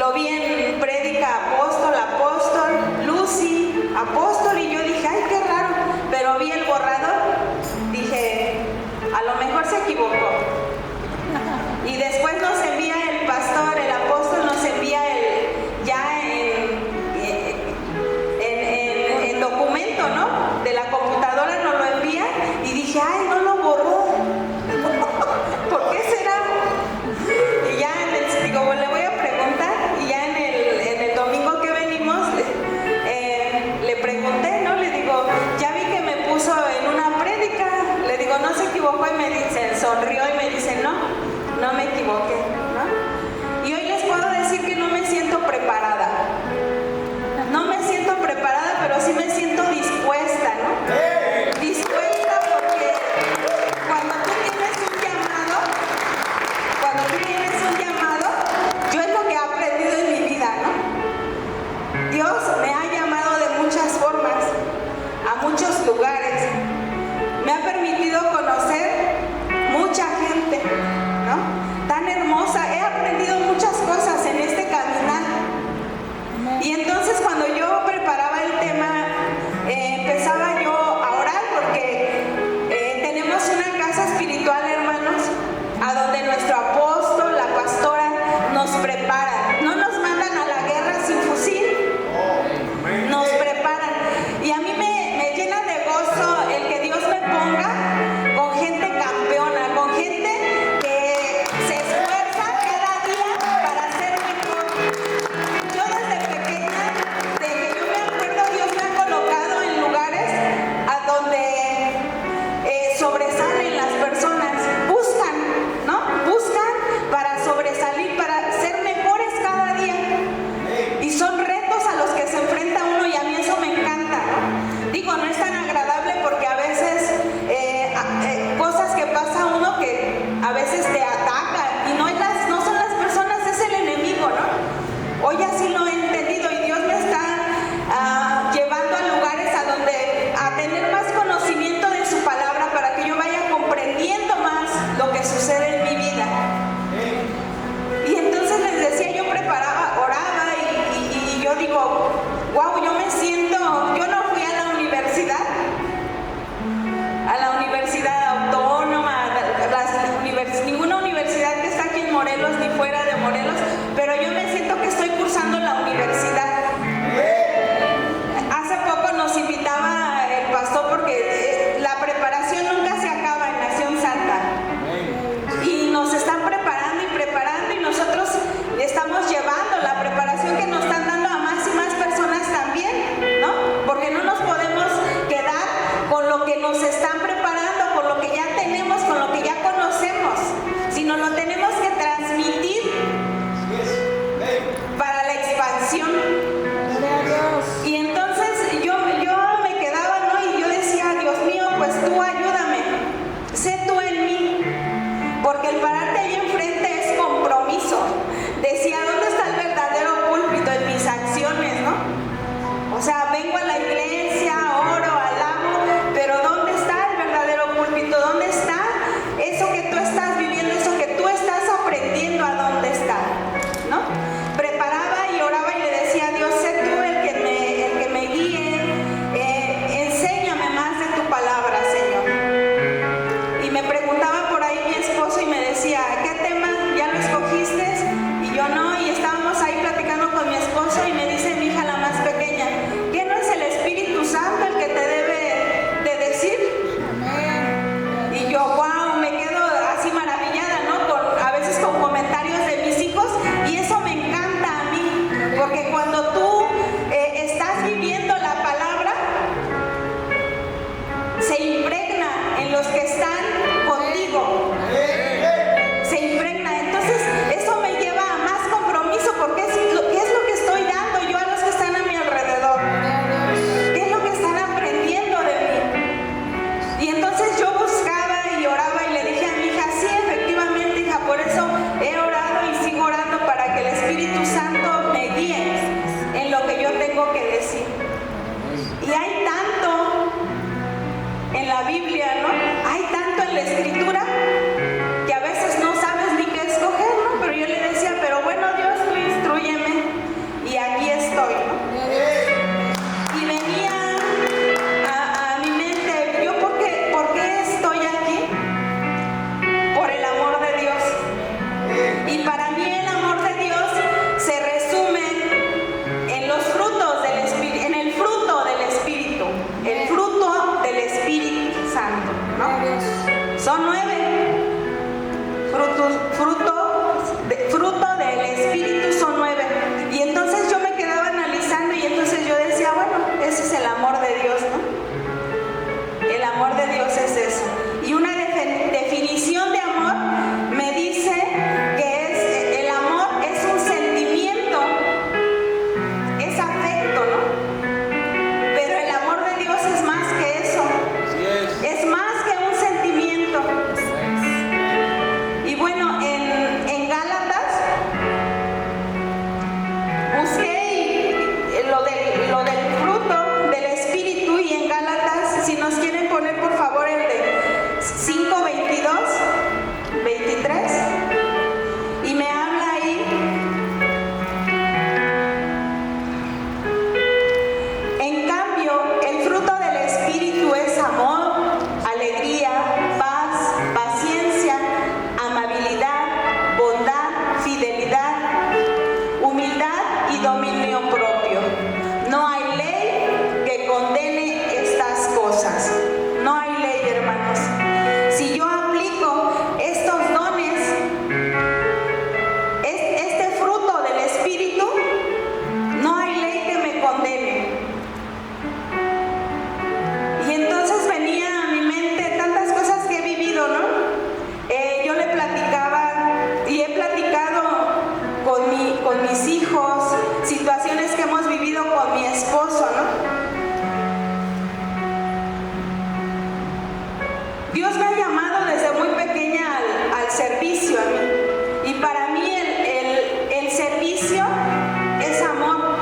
lo vi en prédica apóstol, Lucy, apóstol, y yo dije, ay, qué raro, pero vi el borrador, dije, a lo mejor se equivocó. Y después nos envía el pastor, el apóstol, nos envía ya en documento, ¿no? De la computadora nos lo envía, y dije, ay, no lo borró. ¿Por qué será? Y ya digo, le voy a preguntar, y ya en el domingo que venimos le pregunté, ¿no? Le digo, ya vi que me puso en una prédica, le digo, no se equivocó, y me dice, sonrió y me dice, no me equivoqué. mis hijos, situaciones que hemos vivido con mi esposo, ¿no? Dios me ha llamado desde muy pequeña al servicio a mí. Y para mí el servicio es amor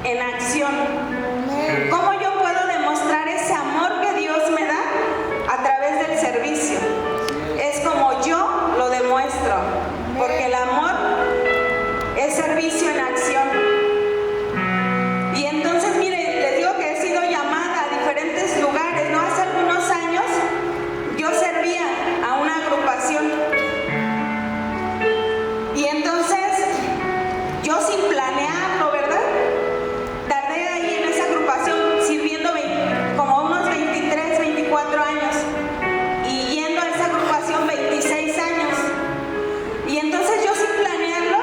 en acción. ¿Cómo yo puedo demostrar ese amor que Dios me da? A través del servicio. Es como yo lo demuestro, porque el amor es servicio en acción. Y entonces, mire, les digo que he sido llamada a diferentes lugares, ¿no? Hace algunos años yo servía a una agrupación. Y entonces, yo sin planearlo, ¿verdad? Tardé ahí en esa agrupación sirviendo como unos 23, 24 años. Y yendo a esa agrupación 26 años. Y entonces yo sin planearlo,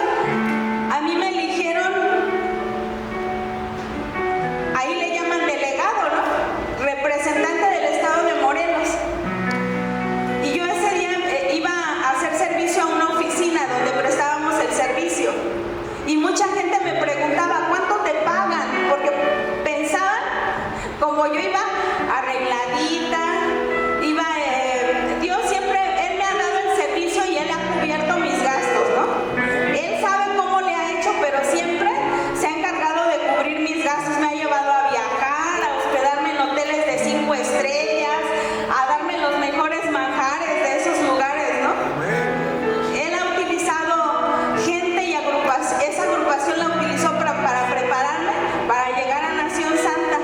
a mí me eligieron, ahí le llaman delegado, ¿no? Representante del estado de Morelos. Y yo ese día iba a hacer servicio a una oficina donde prestábamos el servicio. Y mucha gente me preguntaba, ¿cuánto te pagan? Porque pensaban, como yo iba arregladita, Dios siempre, Él me ha dado el servicio y Él ha cubierto mis gastos, ¿no? Él sabe cómo le ha hecho, pero siempre se ha encargado de cubrir mis gastos. Me ha llevado a viajar, a hospedarme en hoteles de 5 estrellas, a darme los mejores manjares de esos lugares, ¿no? Él ha utilizado gente y esa agrupación la utilizó para prepararme para llegar a Nación Santa.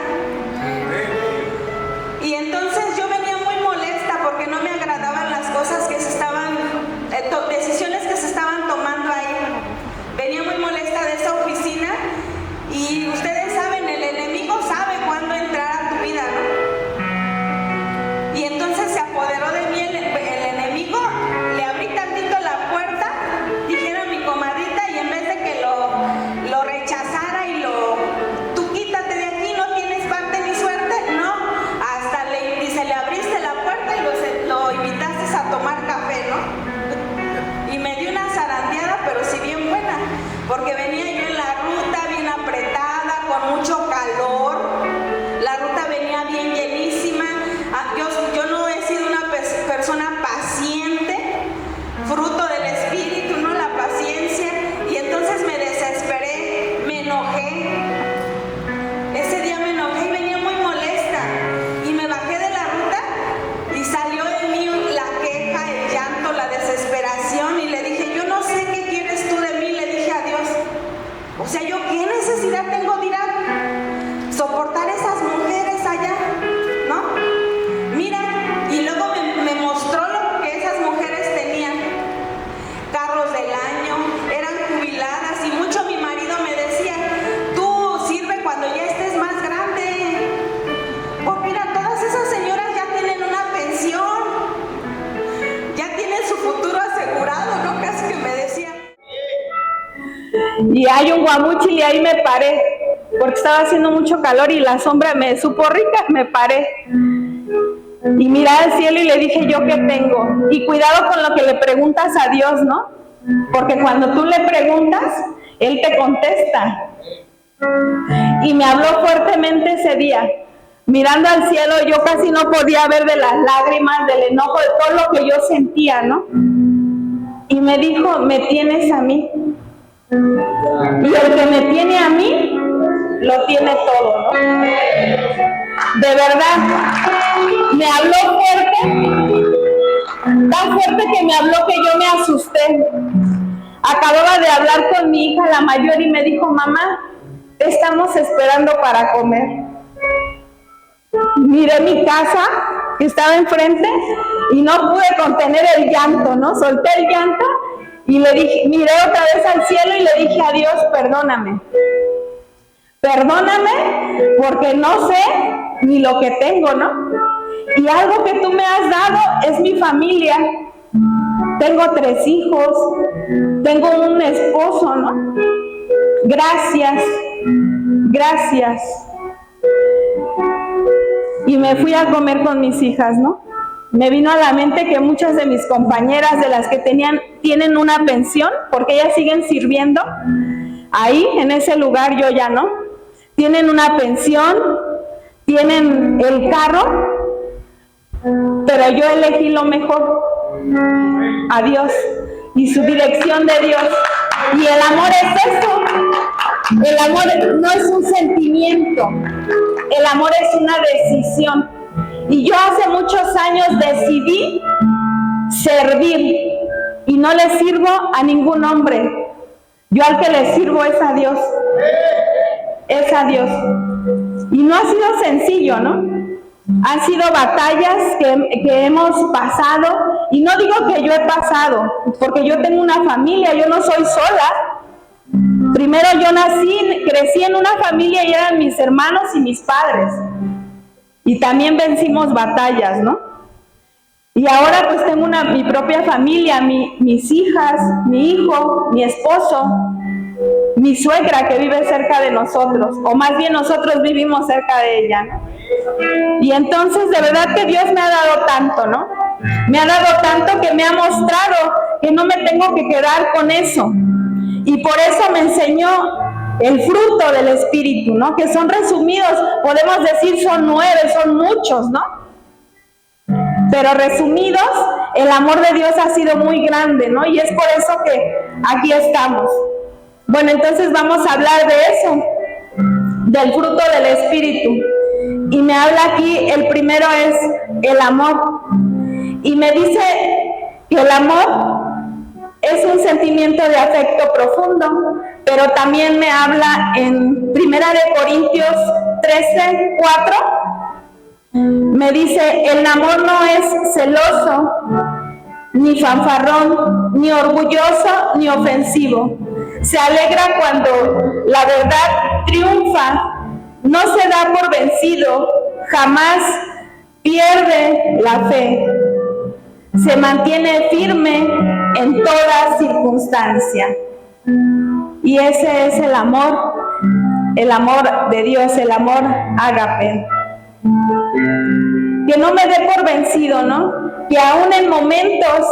Y entonces yo venía muy molesta porque no me agradaban las cosas que se estaban, decisiones que se estaban tomando ahí. Venía muy molesta de esa oficina y ustedes saben, el enemigo sabe cuándo entrar a tu vida, ¿no? Y entonces se apoderó de mí el enemigo, le abrí tantito la puerta, dijera mi comadrita, y en vez de que lo rechazara y tú quítate de aquí, no tienes parte ni suerte, no, hasta le abriste la puerta y lo invitaste a tomar café, ¿no? Y me dio una zarandeada, pero sí bien buena, porque venía yo en la ruta bien apretada, con mucho calor, la ruta venía bien llenísima. Yo no he sido una persona paciente, fruto del Espíritu, ¿no? La paciencia, y entonces me desesperé, me enojé. Ese día me enojé y venía muy molesta, y me bajé de la ruta y salió de mí la queja, el llanto, la desesperación, y le dije, yo no sé qué quieres tú de mí, le dije a Dios. O sea, ¿yo qué necesidad tengo de ir a soportar esas mujeres allá? ¿No? Mira, y luego me mostró lo que esas mujeres tenían. Carros del año, eran jubiladas, y mucho mi marido me decía, tú sirve cuando ya estés más grande. Porque mira, todas esas señoras ya tienen una pensión, ya tienen su futuro asegurado, ¿no? Casi que me decía. Y hay un guamúchil y ahí me paré, porque estaba haciendo mucho calor y la sombra me supo rica, me paré. Y miré al cielo y le dije, ¿yo qué tengo? Y cuidado con lo que le preguntas a Dios, ¿no? Porque cuando tú le preguntas, Él te contesta. Y me habló fuertemente ese día. Mirando al cielo, yo casi no podía ver de las lágrimas, del enojo, de todo lo que yo sentía, ¿no? Y me dijo, me tienes a mí. Y el que me tiene a mí, lo tiene todo, ¿no? De verdad, me habló fuerte, tan fuerte que me habló que yo me asusté. Acababa de hablar con mi hija, la mayor, y me dijo, mamá, te estamos esperando para comer. Miré mi casa, que estaba enfrente, y no pude contener el llanto, ¿no? Solté el llanto y le dije, miré otra vez al cielo y le dije a Dios, perdóname. Perdóname porque no sé ni lo que tengo, ¿no? Y algo que tú me has dado es mi familia. Tengo 3 hijos, tengo un esposo, ¿no? Gracias, gracias. Y me fui a comer con mis hijas, ¿no? Me vino a la mente que muchas de mis compañeras, de las que tienen una pensión, porque ellas siguen sirviendo, Ahí, en ese lugar, yo ya no. Tienen una pensión, tienen el carro, pero yo elegí lo mejor, a Dios y su dirección de Dios. Y el amor es eso. El amor no es un sentimiento, el amor es una decisión. Y yo hace muchos años decidí servir y no le sirvo a ningún hombre. Yo al que le sirvo es a Dios. Es a Dios. Y no ha sido sencillo, ¿no? Han sido batallas que hemos pasado, y no digo que yo he pasado, porque yo tengo una familia, yo no soy sola. Primero yo crecí en una familia y eran mis hermanos y mis padres. Y también vencimos batallas, ¿no? Y ahora pues tengo mi propia familia, mis hijas, mi hijo, mi esposo, mi suegra que vive cerca de nosotros, o más bien nosotros vivimos cerca de ella, ¿no? Y entonces de verdad que Dios me ha dado tanto, ¿no? Me ha dado tanto que me ha mostrado que no me tengo que quedar con eso. Y por eso me enseñó el fruto del Espíritu, ¿no? Que son resumidos, podemos decir son 9, son muchos, ¿no? Pero resumidos, el amor de Dios ha sido muy grande, ¿no? Y es por eso que aquí estamos. Bueno, entonces vamos a hablar de eso, del fruto del Espíritu. Y me habla aquí, el primero es el amor. Y me dice que el amor es un sentimiento de afecto profundo, pero también me habla en 1 Corintios 13:4. Me dice, el amor no es celoso, ni fanfarrón, ni orgulloso, ni ofensivo. Se alegra cuando la verdad triunfa, no se da por vencido, jamás pierde la fe. Se mantiene firme en toda circunstancia. Y ese es el amor de Dios, el amor ágape. Que no me dé por vencido, ¿no? Que aún en momentos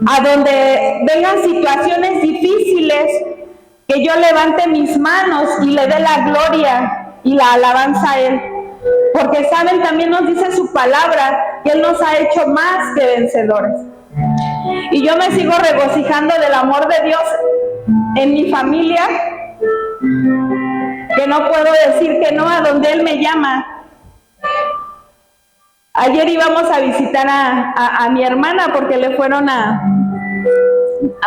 a donde vengan situaciones difíciles, que yo levante mis manos y le dé la gloria y la alabanza a Él. Porque saben, también nos dice su palabra que Él nos ha hecho más que vencedores. Y yo me sigo regocijando del amor de Dios en mi familia, que no puedo decir que no a donde Él me llama. Ayer íbamos a visitar a mi hermana porque le fueron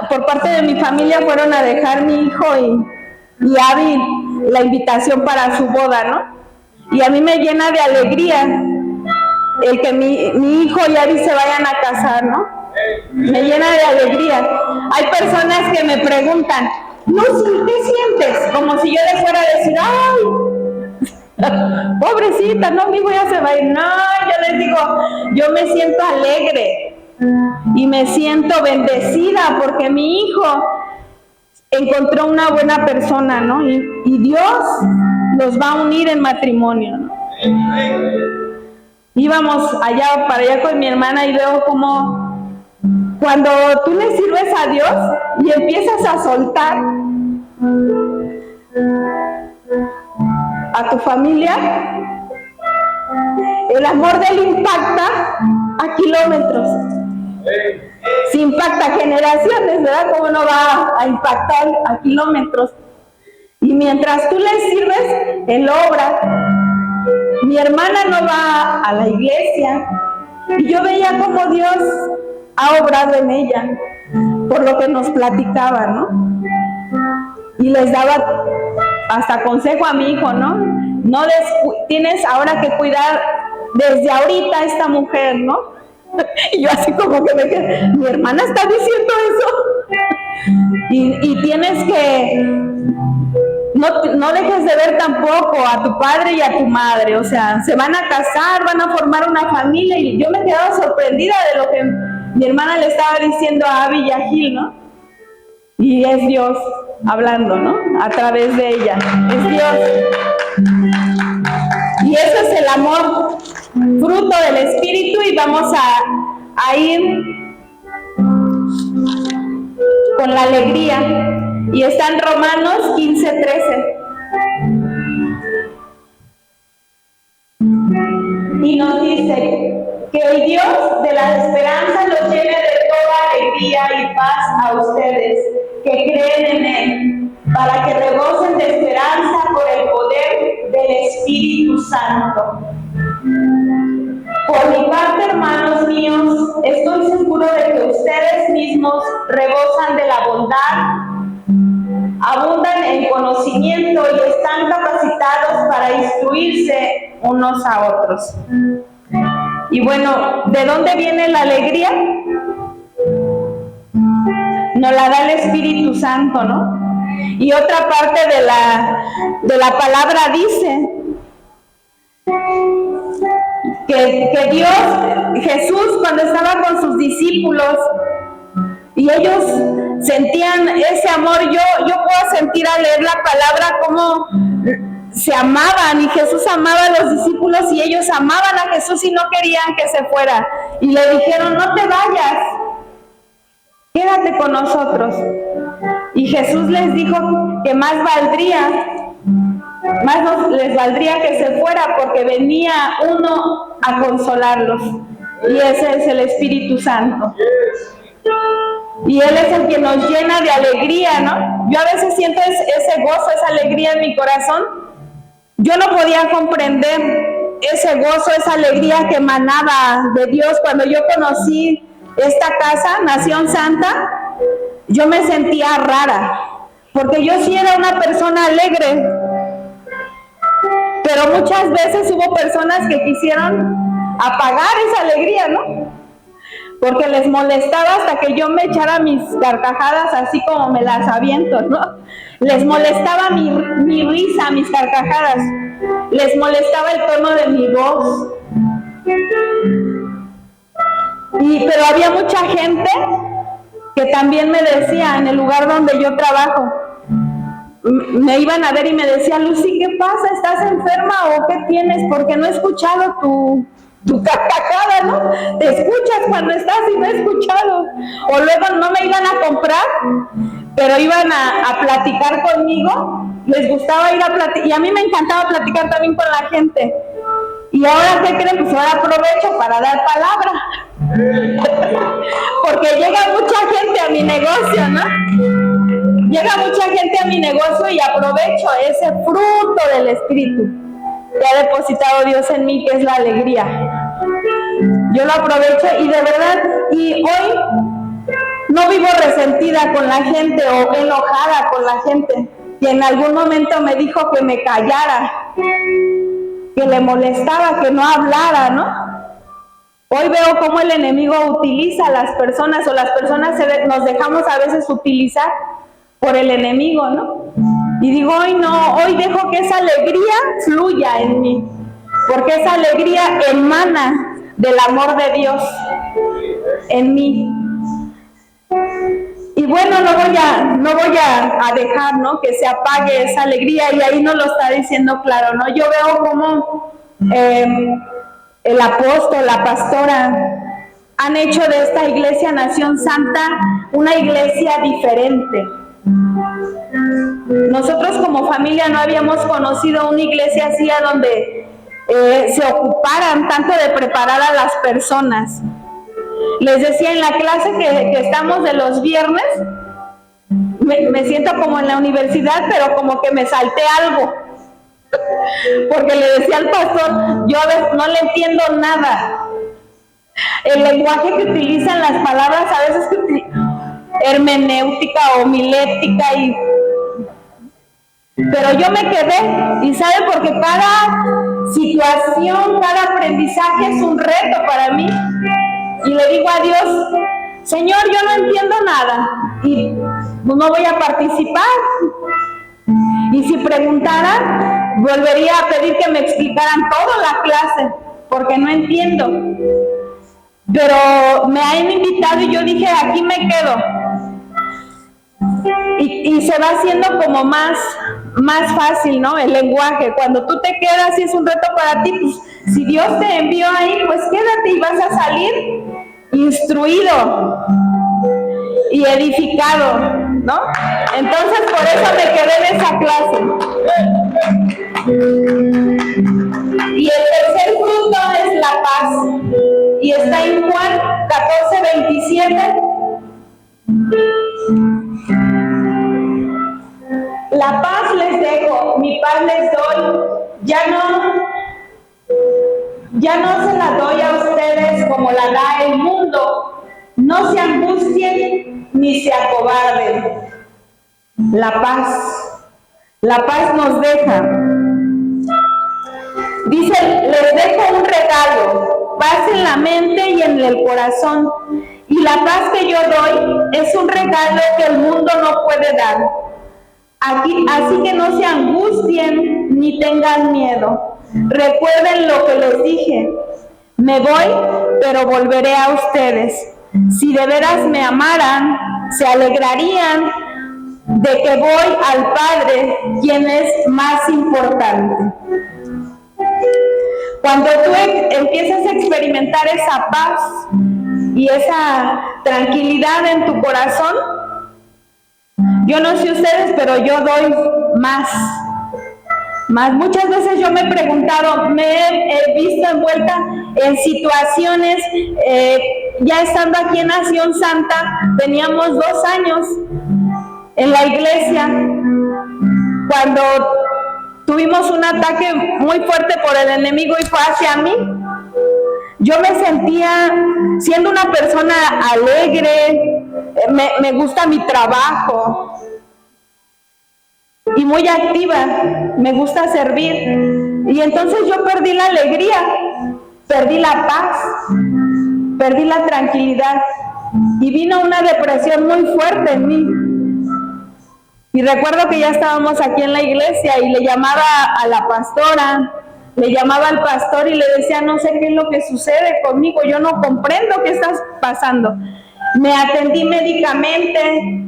por parte de mi familia fueron a dejar mi hijo y Abby la invitación para su boda, ¿no? Y a mí me llena de alegría el que mi hijo y Abby se vayan a casar, ¿no? Me llena de alegría. Hay personas que me preguntan, Lucy, ¿qué sientes? Como si yo le fuera a decir, ¡ay! Pobrecita, no, mi hijo ya se va a ir. No, yo les digo, yo me siento alegre y me siento bendecida porque mi hijo encontró una buena persona, ¿no? Y Dios los va a unir en matrimonio, ¿no? Íbamos para allá con mi hermana y veo como cuando tú le sirves a Dios y empiezas a soltar a tu familia, el amor de Él impacta a kilómetros. Si impacta generaciones, ¿verdad? ¿Cómo no va a impactar a kilómetros? Y mientras tú le sirves, Él obra. Mi hermana no va a la iglesia y yo veía cómo Dios ha obrado en ella, por lo que nos platicaba, ¿no? Y les daba hasta consejo a mi hijo, ¿no? Tienes ahora que cuidar desde ahorita a esta mujer, ¿no? Y yo así como que me quedé, mi hermana está diciendo eso. Y tienes que, no dejes de ver tampoco a tu padre y a tu madre, o sea, se van a casar, van a formar una familia, y yo me quedaba sorprendida de lo que mi hermana le estaba diciendo a Abby y a Gil, ¿no? Y es Dios hablando, ¿no? A través de ella, es Dios. Y eso es el amor, fruto del Espíritu, y vamos a ir con la alegría. Y está en Romanos 15:13. Y nos dice que el Dios de la esperanza los llene de toda alegría y paz a ustedes que creen en Él, para que regocen de esperanza por el poder del Espíritu Santo. Por mi parte, hermanos míos, estoy seguro de que ustedes mismos rebozan de la bondad, abundan en conocimiento y están capacitados para instruirse unos a otros. Y bueno, ¿de dónde viene la alegría? Nos la da el Espíritu Santo, ¿no? Y otra parte de la palabra dice que Dios, Jesús, cuando estaba con sus discípulos y ellos sentían ese amor, yo puedo sentir al leer la palabra cómo se amaban, y Jesús amaba a los discípulos y ellos amaban a Jesús y no querían que se fuera, y le dijeron: no te vayas, quédate con nosotros. Y Jesús les dijo que más les valdría que se fuera, porque venía uno a consolarlos, y ese es el Espíritu Santo. Y Él es el que nos llena de alegría, ¿no? Yo a veces siento ese gozo, esa alegría en mi corazón. Yo no podía comprender ese gozo, esa alegría que emanaba de Dios cuando yo conocí esta casa, Nación Santa. Yo me sentía rara, porque yo sí era una persona alegre, pero muchas veces hubo personas que quisieron apagar esa alegría, ¿no? Porque les molestaba hasta que yo me echara mis carcajadas así como me las aviento, ¿no? Les molestaba mi risa, mis carcajadas. Les molestaba el tono de mi voz. Pero había mucha gente que también me decía, en el lugar donde yo trabajo, me iban a ver y me decía: Lucy, ¿qué pasa? ¿Estás enferma o qué tienes? Porque no he escuchado tu carcajada, ¿no? Te escuchas cuando estás y no he escuchado. O luego no me iban a comprar, pero iban a platicar conmigo. Les gustaba ir a platicar, y a mí me encantaba platicar también con la gente. Y ahora, ¿qué creen? Pues ahora aprovecho para dar palabra. Porque llega mucha gente a mi negocio, ¿no? Llega mucha gente a mi negocio y aprovecho ese fruto del Espíritu que ha depositado Dios en mí, que es la alegría. Yo lo aprovecho, y de verdad, y hoy no vivo resentida con la gente o enojada con la gente que en algún momento me dijo que me callara, que le molestaba, que no hablara, ¿no? Hoy veo cómo el enemigo utiliza a las personas, o las personas nos dejamos a veces utilizar por el enemigo, ¿no? Y digo: hoy no, hoy dejo que esa alegría fluya en mí, porque esa alegría emana del amor de Dios en mí. Y bueno, no voy a dejar, ¿no?, que se apague esa alegría, y ahí nos lo está diciendo claro, ¿no? Yo veo cómo el apóstol, la pastora, han hecho de esta iglesia Nación Santa una iglesia diferente. Nosotros como familia no habíamos conocido una iglesia así, a donde se ocuparan tanto de preparar a las personas. Les decía en la clase que estamos de los viernes, me siento como en la universidad, pero como que me salté algo. Porque le decía al pastor: yo a veces no le entiendo nada. El lenguaje que utilizan, las palabras, a veces hermenéutica o homilética, pero yo me quedé. ¿Y sabe? Porque cada situación, cada aprendizaje es un reto para mí. Y le digo a Dios: Señor, yo no entiendo nada y no voy a participar. Y si preguntara, volvería a pedir que me explicaran toda la clase, porque no entiendo. Pero me han invitado y yo dije: aquí me quedo. Y se va haciendo como más fácil, ¿no?, el lenguaje. Cuando tú te quedas y es un reto para ti, pues si Dios te envió ahí, pues quédate y vas a salir instruido y edificado. ¿no? Entonces por eso me quedé en esa clase. Y el tercer fruto es la paz. Y está en Juan 14:27. La paz les dejo, mi paz les doy. Ya no se la doy a ustedes como la da el mundo. No se angustien ni se acobarden. La paz nos deja. Dice, les dejo un regalo, paz en la mente y en el corazón. Y la paz que yo doy es un regalo que el mundo no puede dar. Así que no se angustien ni tengan miedo. Recuerden lo que les dije. Me voy, pero volveré a ustedes. Si de veras me amaran, se alegrarían de que voy al Padre, quien es más importante. Cuando tú empiezas a experimentar esa paz y esa tranquilidad en tu corazón, yo no sé ustedes, pero yo doy más. Muchas veces yo me he preguntado, me he visto envuelta en situaciones, ya estando aquí en Nación Santa, teníamos 2 años en la iglesia, cuando tuvimos un ataque muy fuerte por el enemigo y fue hacia mí. Yo me sentía siendo una persona alegre, me gusta mi trabajo y muy activa, me gusta servir. Y entonces yo perdí la alegría, perdí la paz, perdí la tranquilidad y vino una depresión muy fuerte en mí. Y recuerdo que ya estábamos aquí en la iglesia y le llamaba a la pastora, le llamaba al pastor y le decía, no sé qué es lo que sucede conmigo, yo no comprendo qué está pasando. Me atendí médicamente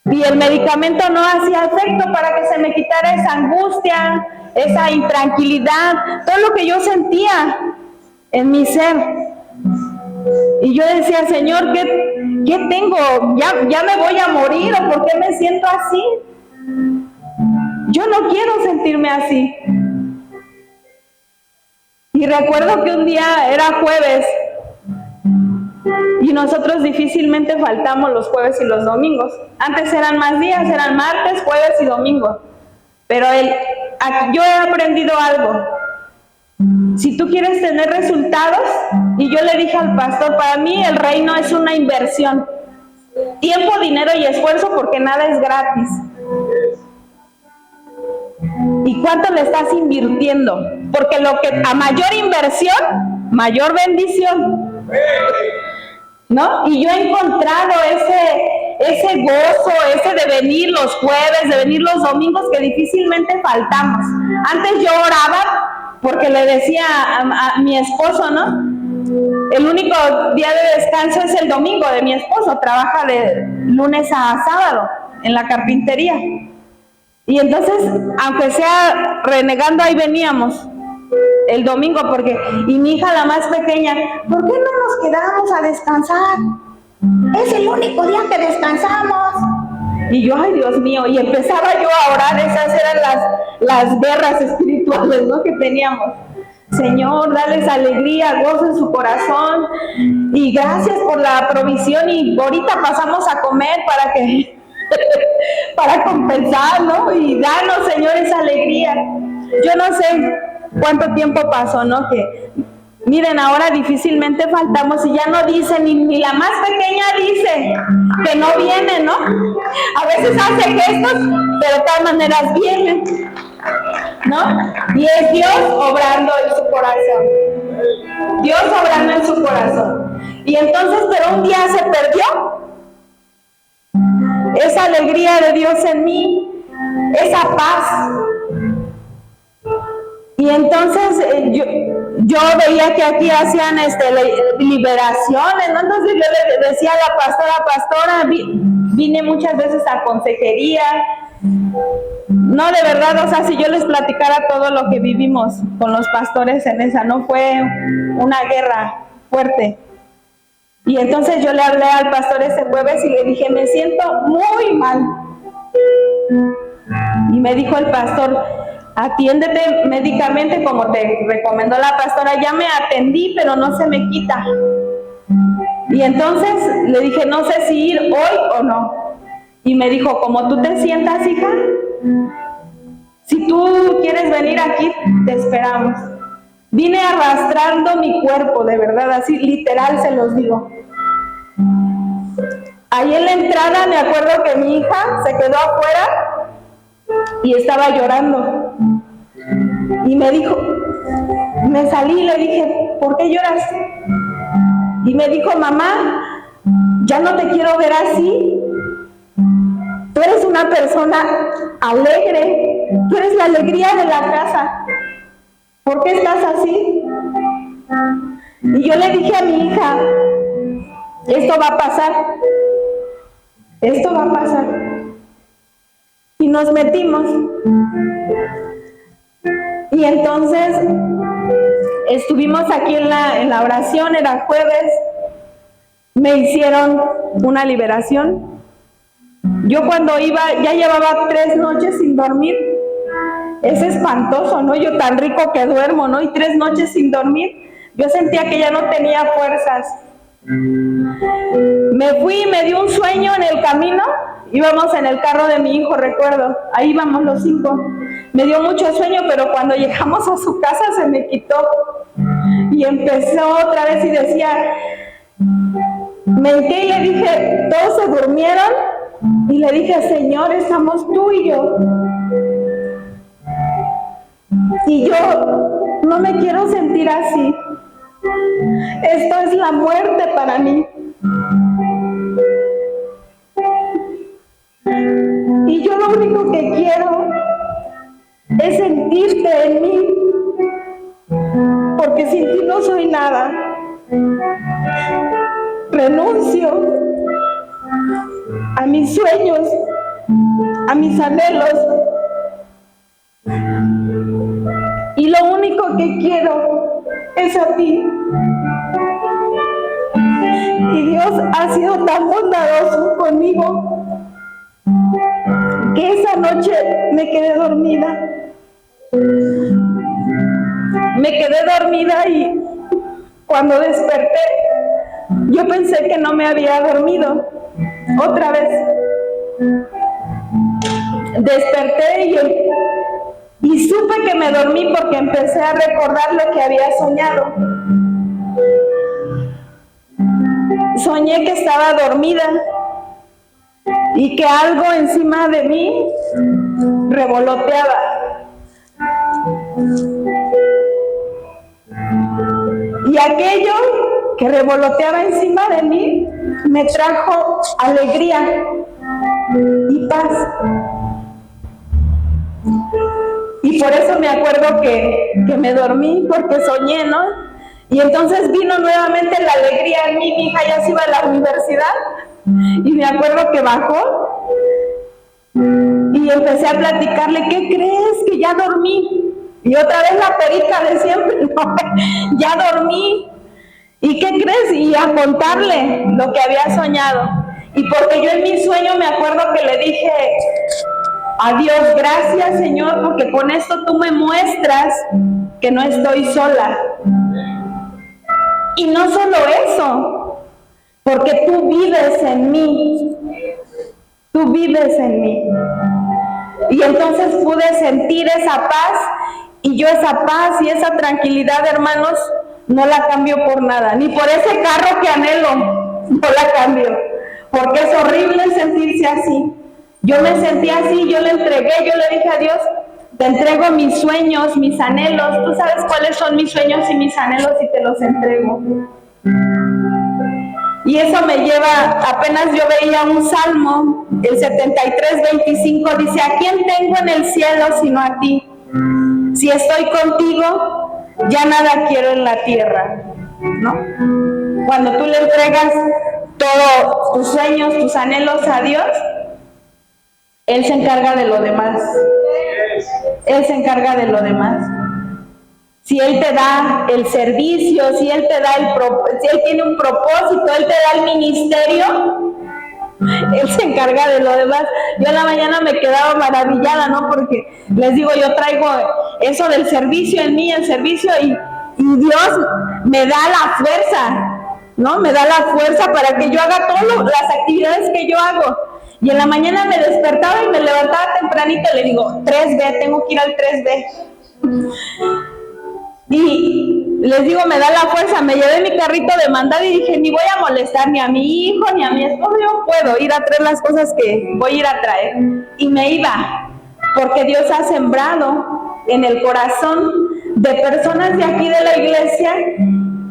y el medicamento no hacía efecto para que se me quitara esa angustia, esa intranquilidad, todo lo que yo sentía en mi ser. Y yo decía, Señor, ¿qué tengo? ¿Ya me voy a morir o por qué me siento así? Yo no quiero sentirme así. Y recuerdo que un día era jueves y nosotros difícilmente faltamos los jueves y los domingos. Antes eran más días, eran martes, jueves y domingo. Pero yo he aprendido algo. Si tú quieres tener resultados, y yo le dije al pastor, para mí el reino es una inversión. Tiempo, dinero y esfuerzo, porque nada es gratis. ¿Y cuánto le estás invirtiendo? Porque a mayor inversión, mayor bendición, ¿no? Y yo he encontrado ese gozo, ese de venir los jueves, de venir los domingos, que difícilmente faltamos. Antes yo oraba porque le decía a mi esposo, ¿no? El único día de descanso es el domingo de mi esposo, trabaja de lunes a sábado en la carpintería. Y entonces, aunque sea renegando, ahí veníamos el domingo, y mi hija la más pequeña, ¿por qué no nos quedamos a descansar? Es el único día que descansamos. Y yo, ay Dios mío, y empezaba yo a orar, esas eran las guerras espirituales, ¿no?, que teníamos. Señor, dales alegría, gozo en su corazón, y gracias por la provisión, y ahorita pasamos a comer para compensar, ¿no? Y danos, Señor, esa alegría. Yo no sé cuánto tiempo pasó, ¿no? Que miren, ahora difícilmente faltamos y ya no dice, ni la más pequeña dice que no viene, ¿no? A veces hace gestos, pero de todas maneras viene, ¿no? Y es Dios obrando en su corazón. Dios obrando en su corazón. Y entonces, pero un día se perdió esa alegría de Dios en mí, esa paz. Y entonces yo veía que aquí hacían liberaciones, ¿no? Entonces yo le decía a la pastora, vine muchas veces a consejería. No, de verdad, o sea, si yo les platicara todo lo que vivimos con los pastores en esa, no fue una guerra fuerte. Y entonces yo le hablé al pastor ese jueves y le dije, me siento muy mal. Y me dijo el pastor, atiéndete médicamente como te recomendó la pastora. Ya me atendí, pero no se me quita. Y entonces le dije, no sé si ir hoy o no. Y me dijo, como tú te sientas, hija, si tú quieres venir aquí, te esperamos. Vine arrastrando mi cuerpo, de verdad, así literal se los digo. Ahí en la entrada me acuerdo que mi hija se quedó afuera y estaba llorando. Y me dijo, me salí y le dije, ¿por qué lloras? Y me dijo, mamá, ya no te quiero ver así. Tú eres una persona alegre, tú eres la alegría de la casa. ¿Por qué estás así? Y yo le dije a mi hija, esto va a pasar, esto va a pasar. Y nos metimos. Y entonces estuvimos aquí en la oración, era jueves, me hicieron una liberación. Yo cuando iba, ya llevaba 3 noches sin dormir. Es espantoso, ¿no? Yo tan rico que duermo, ¿no? Y 3 noches sin dormir. Yo sentía que ya no tenía fuerzas. Me fui y me dio un sueño en el camino. Íbamos en el carro de mi hijo, recuerdo. Ahí íbamos los 5. Me dio mucho sueño, pero cuando llegamos a su casa se me quitó. Y empezó otra vez y decía, me hinqué y le dije, todos se durmieron. Y le dije, Señor, estamos tú y yo. Y yo no me quiero sentir así. Esto es la muerte para mí. Y yo lo único que quiero es sentirte en mí, porque sin ti no soy nada. Renuncio a mis sueños, a mis anhelos, y lo único que quiero es a ti. Y Dios ha sido tan bondadoso conmigo que esa noche me quedé dormida. Me quedé dormida y cuando desperté, yo pensé que no me había dormido. Otra vez desperté y supe que me dormí porque empecé a recordar lo que había soñado. Soñé que estaba dormida y que algo encima de mí revoloteaba. Y aquello que revoloteaba encima de mí me trajo alegría y paz. Y por eso me acuerdo que me dormí, porque soñé, ¿no? Y entonces vino nuevamente la alegría en mí. Mi hija ya se iba a la universidad y me acuerdo que bajó y empecé a platicarle, ¿qué crees? Que ya dormí. Y otra vez la perica de siempre, ¿no? Ya dormí. ¿Y qué crees? Y a contarle lo que había soñado. Y porque yo en mi sueño me acuerdo que le dije, adiós, gracias Señor, porque con esto tú me muestras que no estoy sola. Y no solo eso, porque tú vives en mí. Tú vives en mí. Y entonces pude sentir esa paz, y yo esa paz y esa tranquilidad, hermanos, no la cambio por nada, ni por ese carro que anhelo, no la cambio, porque es horrible sentirse así. Yo me sentí así, yo le entregué, yo le dije a Dios, te entrego mis sueños, mis anhelos, tú sabes cuáles son mis sueños y mis anhelos y te los entrego. Y eso me lleva, apenas yo veía un salmo, el 73:25, dice, ¿a quién tengo en el cielo sino a ti? Si estoy contigo, ya nada quiero en la tierra, ¿no? Cuando tú le entregas todos tus sueños, tus anhelos a Dios, Él se encarga de lo demás. Él se encarga de lo demás. Si Él te da el servicio, si Él te da si Él tiene un propósito, Él te da el ministerio, Él se encarga de lo demás. Yo en la mañana me quedaba maravillada, ¿no? Porque les digo, yo traigo eso del servicio en mí, el servicio, y Dios me da la fuerza, ¿no? Me da la fuerza para que yo haga todas las actividades que yo hago. Y en la mañana me despertaba y me levantaba tempranito, le digo, 3B, tengo que ir al 3B. Y les digo, me da la fuerza, me llevé mi carrito de mandado y dije, ni voy a molestar ni a mi hijo, ni a mi esposo, yo puedo ir a traer las cosas que voy a ir a traer. Y me iba, porque Dios ha sembrado en el corazón de personas de aquí de la iglesia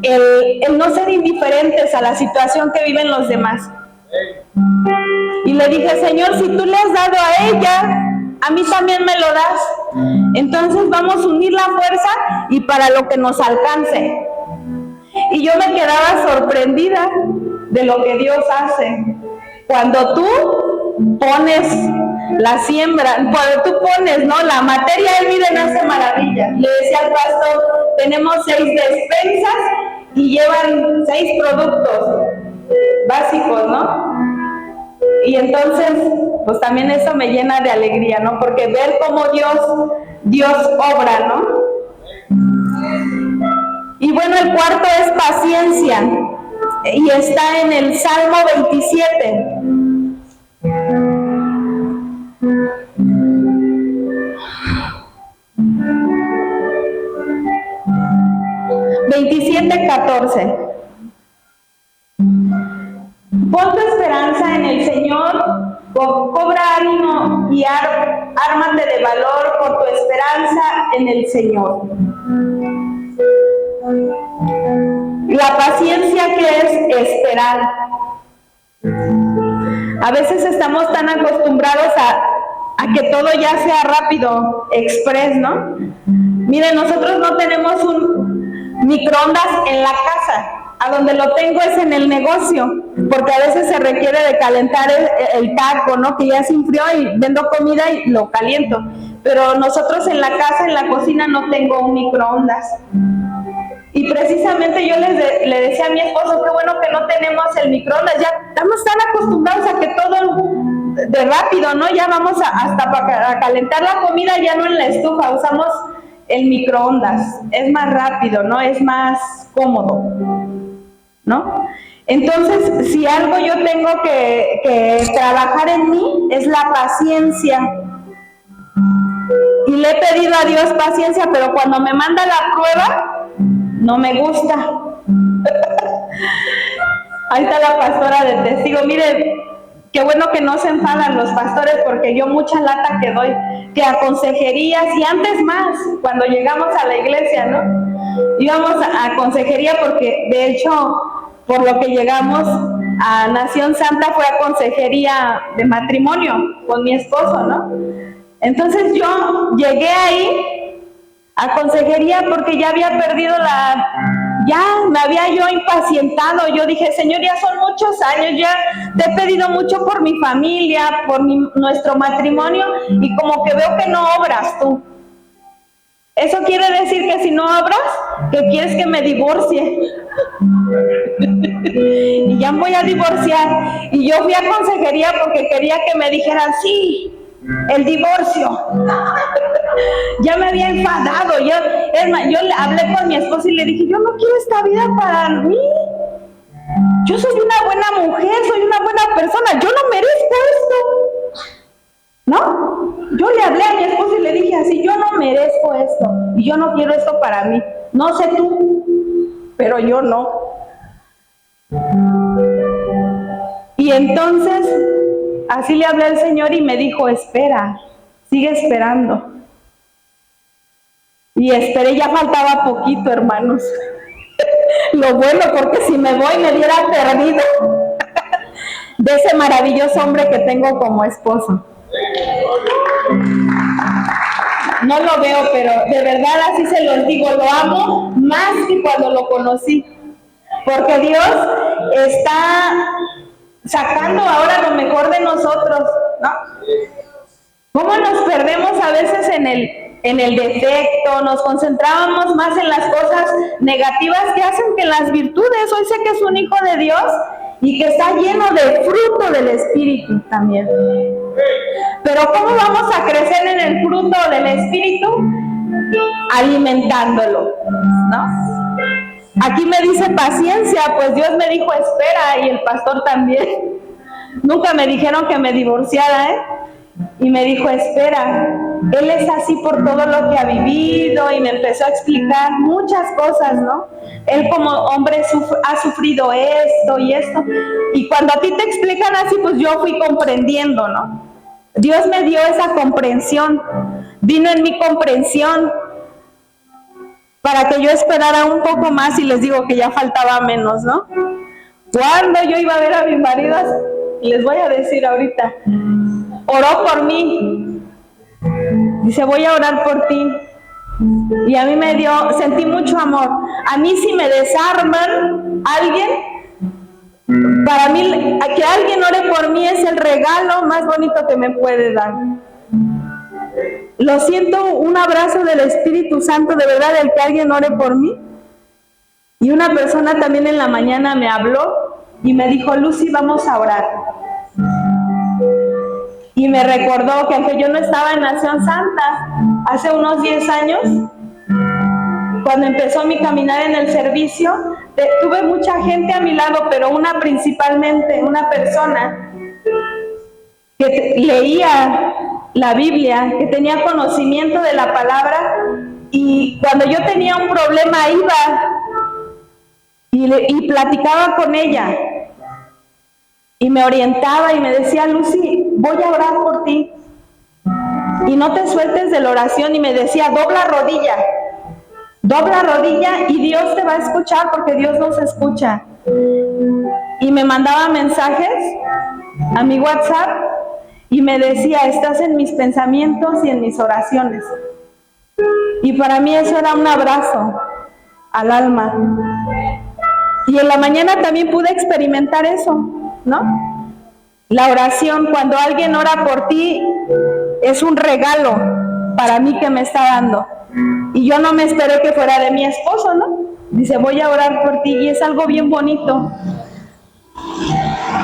el no ser indiferentes a la situación que viven los demás. Y le dije, Señor, si tú le has dado a ella, a mí también me lo das. Entonces vamos a unir la fuerza y para lo que nos alcance. Y yo me quedaba sorprendida de lo que Dios hace. Cuando tú pones la siembra, cuando tú pones, ¿no?, la materia, Él miren, hace maravillas. Le decía al pastor, tenemos 6 despensas y llevan 6 productos básicos, ¿no? Y entonces, pues también eso me llena de alegría, ¿no? Porque ver cómo Dios obra, ¿no? Y bueno, el cuarto es paciencia, y está en el Salmo 27. $27:14. Pon tu esperanza en el Señor, cobra ánimo y ármate de valor por tu esperanza en el Señor. La paciencia, que es esperar. A veces estamos tan acostumbrados a que todo ya sea rápido, express, ¿no? Miren, nosotros no tenemos un microondas en la casa. A donde lo tengo es en el negocio, porque a veces se requiere de calentar el taco, ¿no? Que ya se enfrió y vendo comida y lo caliento. Pero nosotros en la casa, en la cocina, no tengo un microondas. Y precisamente yo le decía a mi esposo, qué bueno que no tenemos el microondas, ya estamos tan acostumbrados a que todo de rápido, ¿no? Ya vamos hasta para calentar la comida, ya no en la estufa, usamos el microondas, es más rápido, ¿no? Es más cómodo, ¿no? Entonces, si algo yo tengo que trabajar en mí, es la paciencia. Y le he pedido a Dios paciencia, pero cuando me manda la prueba, no me gusta. Ahí está la pastora de testigo. Miren, qué bueno que no se enfadan los pastores, porque yo mucha lata que doy, que a consejerías, y antes más, cuando llegamos a la iglesia, ¿no? Íbamos a consejería porque, de hecho, por lo que llegamos a Nación Santa fue a consejería de matrimonio con mi esposo, ¿no? Entonces yo llegué ahí a consejería porque ya había perdido ya me había yo impacientado. Yo dije, Señor, ya son muchos años, ya te he pedido mucho por mi familia, por nuestro matrimonio, y como que veo que no obras tú. Eso quiere decir que si no obras, que quieres que me divorcie. Y ya me voy a divorciar. Y yo fui a consejería porque quería que me dijeran, sí, el divorcio. Ya me había enfadado. Yo le hablé con mi esposo y le dije, yo no quiero esta vida para mí. Yo soy una buena mujer, soy una buena persona, yo no merezco esto, ¿no? Yo le hablé a mi esposo y le dije así, yo no merezco esto y yo no quiero esto para mí. No sé tú, pero yo no. Y entonces así le hablé al Señor y me dijo, espera, sigue esperando. Y esperé, ya faltaba poquito, hermanos. Lo bueno, porque si me voy me hubiera perdido de ese maravilloso hombre que tengo como esposo. No lo veo, pero de verdad así se los digo, lo amo más que cuando lo conocí. Porque Dios está sacando ahora lo mejor de nosotros, ¿no? ¿Cómo nos perdemos a veces en el en el defecto, nos concentrábamos más en las cosas negativas que hacen que en las virtudes. Hoy sé que es un hijo de Dios y que está lleno de fruto del Espíritu también. Pero ¿cómo vamos a crecer en el fruto del Espíritu? Alimentándolo, ¿no? Aquí me dice paciencia, pues Dios me dijo espera, y el pastor también. Nunca me dijeron que me divorciara, y me dijo espera. Él es así por todo lo que ha vivido, y me empezó a explicar muchas cosas, ¿no? Él como hombre ha sufrido esto y esto, y cuando a ti te explican así, pues yo fui comprendiendo, ¿no? Dios me dio esa comprensión, vino en mi comprensión para que yo esperara un poco más, y les digo que ya faltaba menos, ¿no? Cuando yo iba a ver a mi marido, les voy a decir ahorita, oró por mí, dice voy a orar por ti, y a mí sentí mucho amor. A mí si me desarman alguien, para mí que alguien ore por mí es el regalo más bonito que me puede dar. Lo siento, un abrazo del Espíritu Santo, de verdad, el que alguien ore por mí. Y una persona también en la mañana me habló y me dijo, Lucy, vamos a orar. Y me recordó que aunque yo no estaba en Nación Santa, hace unos 10 años, cuando empezó mi caminar en el servicio, tuve mucha gente a mi lado, pero principalmente una persona que leía la Biblia, que tenía conocimiento de la palabra, y cuando yo tenía un problema iba y platicaba con ella y me orientaba y me decía, Lucy, voy a orar por ti y no te sueltes de la oración, y me decía, dobla rodilla y Dios te va a escuchar, porque Dios nos escucha. Y me mandaba mensajes a mi WhatsApp y me decía, estás en mis pensamientos y en mis oraciones. Y para mí eso era un abrazo al alma. Y en la mañana también pude experimentar eso, ¿no? La oración, cuando alguien ora por ti, es un regalo para mí que me está dando. Y yo no me esperé que fuera de mi esposo, ¿no? Dice, voy a orar por ti, y es algo bien bonito.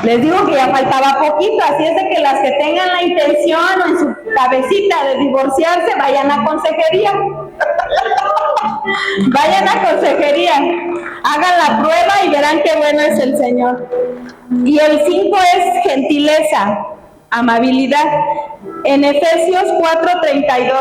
Les digo que ya faltaba poquito, así es de que las que tengan la intención o en su cabecita de divorciarse, vayan a consejería. Vayan a consejería, hagan la prueba y verán qué bueno es el Señor. Y el 5 es gentileza, amabilidad. En Efesios 4:32.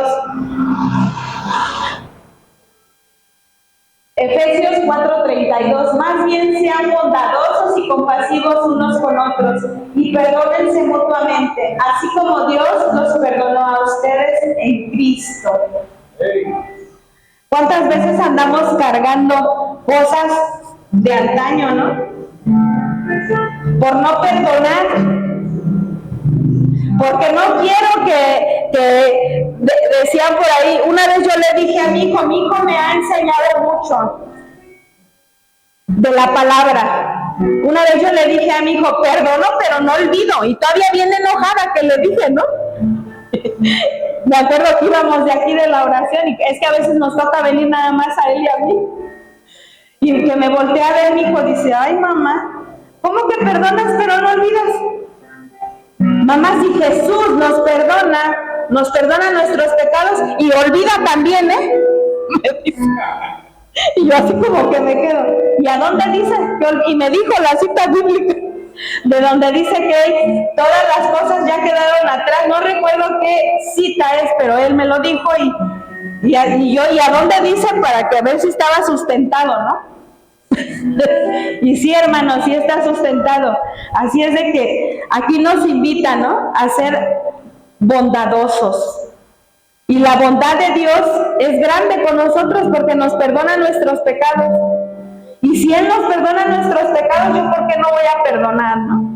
Efesios 4:32, más bien sean bondadosos y compasivos unos con otros, y perdónense mutuamente, así como Dios los perdonó a ustedes en Cristo. ¿Cuántas veces andamos cargando cosas de antaño, no? Por no perdonar, porque no quiero que decían por ahí, una vez yo le dije a mi hijo me ha enseñado mucho de la palabra. Una vez yo le dije a mi hijo, perdono pero no olvido, y todavía viene enojada que le dije, ¿no? Me acuerdo que íbamos de aquí de la oración, y es que a veces nos toca venir nada más a él y a mí, y que me voltea a ver mi hijo, dice, ay mamá, ¿cómo que perdonas pero no olvidas? Mamá, si Jesús nos perdona nuestros pecados y olvida también, me dice. Y yo así como que me quedo, ¿y a dónde dice? Y me dijo la cita bíblica, de donde dice que todas las cosas ya quedaron atrás. No recuerdo qué cita es, pero él me lo dijo, y yo, ¿y a dónde dice? Para que a ver si estaba sustentado, ¿no? Y sí, hermanos, sí está sustentado. Así es de que aquí nos invita, ¿no?, a ser bondadosos. Y la bondad de Dios es grande con nosotros porque nos perdona nuestros pecados. Y si Él nos perdona nuestros pecados, ¿yo por qué no voy a perdonar, no?